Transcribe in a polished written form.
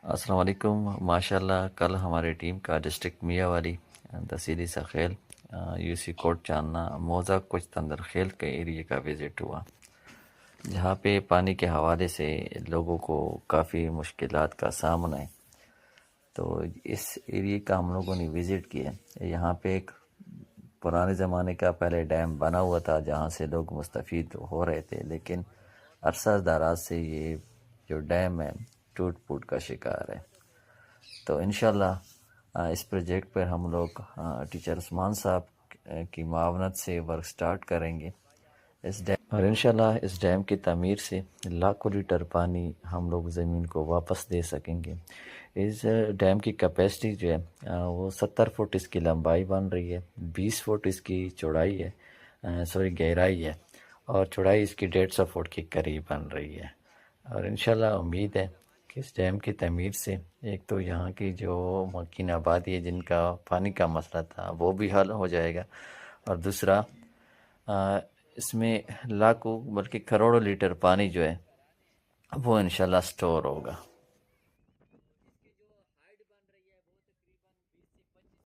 السلام علیکم۔ ماشاءاللہ کل ہماری ٹیم کا ڈسٹرکٹ میاں والی تحصیلی سخیل یو سی کوٹ چاندنا موزہ کچھ تندرخیل کے ایریے کا وزٹ ہوا، جہاں پہ پانی کے حوالے سے لوگوں کو کافی مشکلات کا سامنا ہے۔ تو اس ایریے کا ہم لوگوں نے وزٹ کیا۔ یہاں پہ ایک پرانے زمانے کا پہلے ڈیم بنا ہوا تھا جہاں سے لوگ مستفید ہو رہے تھے، لیکن عرصہ دراز سے یہ جو ڈیم ہے ٹوٹ پھوٹ کا شکار ہے۔ تو انشاءاللہ اس پروجیکٹ پر ہم لوگ ٹیچر عثمان صاحب کی معاونت سے ورک سٹارٹ کریں گے اس ڈیم، اور انشاءاللہ اس ڈیم کی تعمیر سے لاکھوں لیٹر پانی ہم لوگ زمین کو واپس دے سکیں گے۔ اس ڈیم کی کیپیسٹی جو ہے وہ 70 فٹ اس کی لمبائی بن رہی ہے، 20 فٹ اس کی چوڑائی ہے، گہرائی ہے، اور چوڑائی اس کی 150 فٹ کے قریب بن رہی ہے۔ اور انشاءاللہ امید ہے کہ اس ڈیم کی تعمیر سے ایک تو یہاں کی جو مکین آبادی ہے جن کا پانی کا مسئلہ تھا وہ بھی حل ہو جائے گا، اور دوسرا اس میں لاکھوں بلکہ کروڑوں لیٹر پانی جو ہے وہ انشاءاللہ سٹور ہوگا۔